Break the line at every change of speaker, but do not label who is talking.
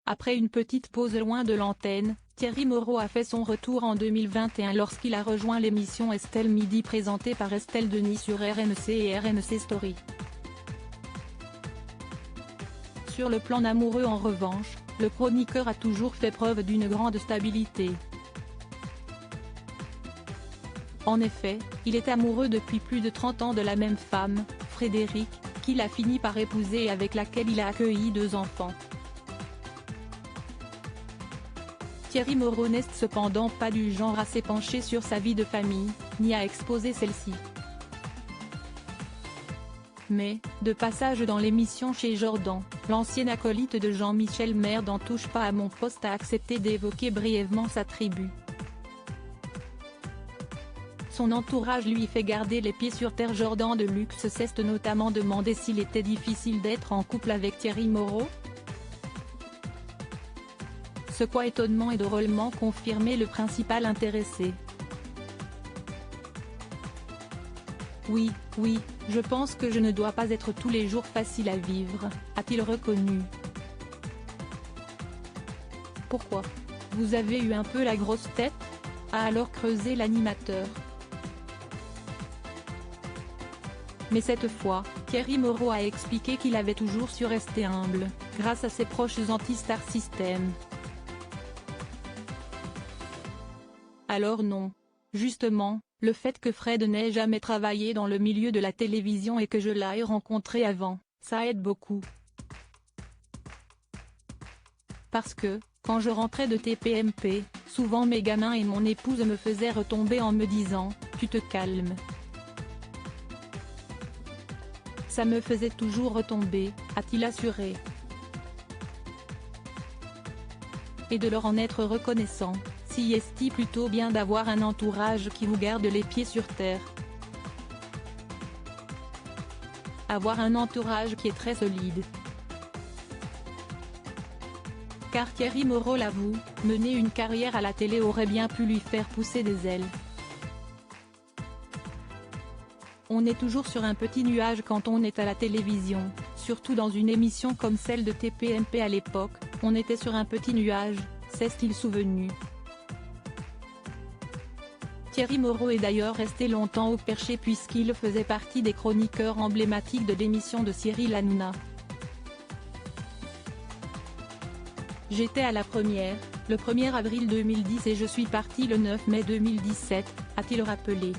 Après une petite pause loin de l'antenne, Thierry Moreau a fait son retour en 2021 lorsqu'il a rejoint l'émission Estelle Midi présentée par Estelle Denis sur RMC et RMC Story. Sur le plan amoureux en revanche, le chroniqueur a toujours fait preuve d'une grande stabilité. En effet, il est amoureux depuis plus de 30 ans de la même femme, Frédéric, qu'il a fini par épouser et avec laquelle il a accueilli 2 enfants. Thierry Moreau n'est cependant pas du genre à s'épancher sur sa vie de famille, ni à exposer celle-ci. Mais, de passage dans l'émission chez Jordan, l'ancien acolyte de Jean-Michel Maire d'En touche pas à mon poste a accepté d'évoquer brièvement sa tribu. Son entourage lui fait garder les pieds sur terre. Jordan de Luxe s'est notamment demandé s'il était difficile d'être en couple avec Thierry Moreau. Ce quoi étonnement et drôlement confirmé le principal intéressé. Oui, je pense que je ne dois pas être tous les jours facile à vivre, a-t-il reconnu. Pourquoi ? Vous avez eu un peu la grosse tête ? A alors creusé l'animateur. Mais cette fois, Thierry Moreau a expliqué qu'il avait toujours su rester humble, grâce à ses proches anti-Star System. Alors non. Justement, le fait que Fred n'ait jamais travaillé dans le milieu de la télévision et que je l'aie rencontré avant, ça aide beaucoup. Parce que, quand je rentrais de TPMP, souvent mes gamins et mon épouse me faisaient retomber en me disant « Tu te calmes ». Ça me faisait toujours retomber, a-t-il assuré. Et de leur en être reconnaissant, si est-il plutôt bien d'avoir un entourage qui vous garde les pieds sur terre. Avoir un entourage qui est très solide. Car Thierry Moreau l'avoue, mener une carrière à la télé aurait bien pu lui faire pousser des ailes. On est toujours sur un petit nuage quand on est à la télévision, surtout dans une émission comme celle de TPMP à l'époque, on était sur un petit nuage, s'est-il souvenu. Thierry Moreau est d'ailleurs resté longtemps au perché puisqu'il faisait partie des chroniqueurs emblématiques de l'émission de Cyril Hanouna. J'étais à la première, le 1er avril 2010 et je suis parti le 9 mai 2017, a-t-il rappelé.